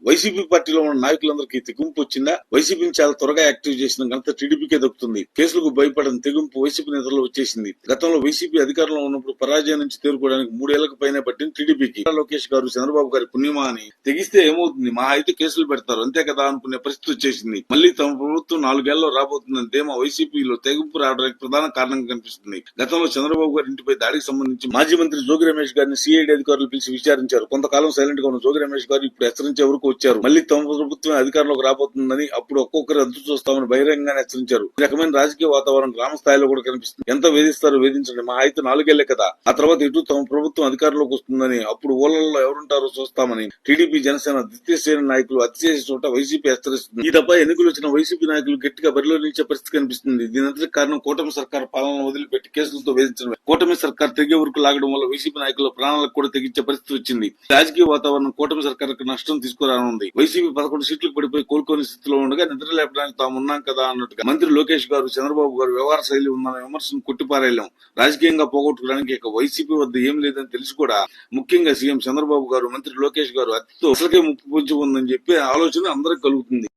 YCP పార్టీలో ఉన్న నాయకులందరికీ తెగింపు వచ్చిందా? వైసీపీని చాలా త్వరగా యాక్టివ్ చేసిన ఘనత టీడీపీకే దక్కుతుంది. కేసులకు భయపడని తెగింపు వైసీపీ నేతల్లో వచ్చేసింది. గతంలో వైసీపీ అధికారంలో ఉన్నప్పుడు పరాజయం నుంచి తేరుకోవడానికి 3 ఏళ్లకు పైనే పట్టింది టీడీపీకి. లోకేష్ గారు, చంద్రబాబు గారి పుణ్యమా అని తెగిస్తే ఏమవుతుంది, మహా అయితే కేసులు పెడతారు అంతే కదా అనుకునే పరిస్థితి వచ్చేసింది. మళ్లీ తమ ప్రభుత్వం 4 ఏళ్లలో రాబోతుందని ధీమా వైసీపీలో తెగింపు రావడానికి ప్రధాన కారణంగా కనిపిస్తుంది. గతంలో చంద్రబాబు గారి ఇంటిపై దాడికి సంబంధించి మాజీ మంత్రి జోగి రమేష్ గారిని సిఐడి అధికారులు పిలిచి విచారించారు. కొంతకాలం సైలెంట్ గా ఉన్న జోగి రమేష్ గారు ఇప్పుడు హెచ్చరించే వరకు వచ్చారు. మళ్లీ తమ ప్రభుత్వం అధికారంలోకి రాబోతుందని, అప్పుడు ఒక్కొక్కరు అదుపు చూస్తామని బహిరంగంగానే హెచ్చరించారు. ఈ రకమైన రాజకీయ వాతావరణం గ్రామ స్థాయిలో కూడా కనిపిస్తుంది. ఎంత వేధిస్తారో వేధించండి, మహా అయితే 4 ఏళ్లే కదా, ఆ తర్వాత ఇటు తమ ప్రభుత్వం అధికారంలోకి వస్తుందని, అప్పుడు ఊళ్ళల్లో ఎవరుంటారో చూస్తామని టీడీపీ, జనసేన ద్వితీయ శ్రేణి నాయకులు అతిశేష చోట వైసీపీ హెచ్చరిస్తుంది. ఈ తప్ప ఎన్నికలు వచ్చిన వైసీపీ నాయకులు గట్టిగా బరిలో నిలిచే పరిస్థితి కనిపిస్తుంది. దీనంతటి కారణం కూటమి సర్కార్ పాలన వదిలిపెట్టి కేసులతో వేధించడమే. కూటమి సర్కార్ తెగే వరకు లాగడం వల్ల వైసీపీ నాయకుల ప్రాణాలకు కూడా తెగించే పరిస్థితి వచ్చింది. రాజకీయ వాతావరణం కూటమి సర్కార్కు నష్టం తీసుకురానుంది. వైసీపీ 11 సీట్లకు పడిపోయి కోలుకోని స్థితిలో ఉండగా నిద్ర లేపడానికి తాము ఉన్నాం కదా అన్నట్టుగా మంత్రి లోకేష్ గారు, చంద్రబాబు గారు వ్యవహార శైలి ఉందన్న విమర్శను కొట్టిపారేయలేం. రాజకీయంగా పోగొట్టుకోవడానికి ఇక వైసీపీ వద్ద ఏం లేదని తెలిసి కూడా ముఖ్యంగా సీఎం చంద్రబాబు గారు, మంత్రి లోకేష్ గారు అతితో అసలుకే ముప్పు పొంచి ఉందని చెప్పి ఆలోచన అందరికి కలుగుతుంది.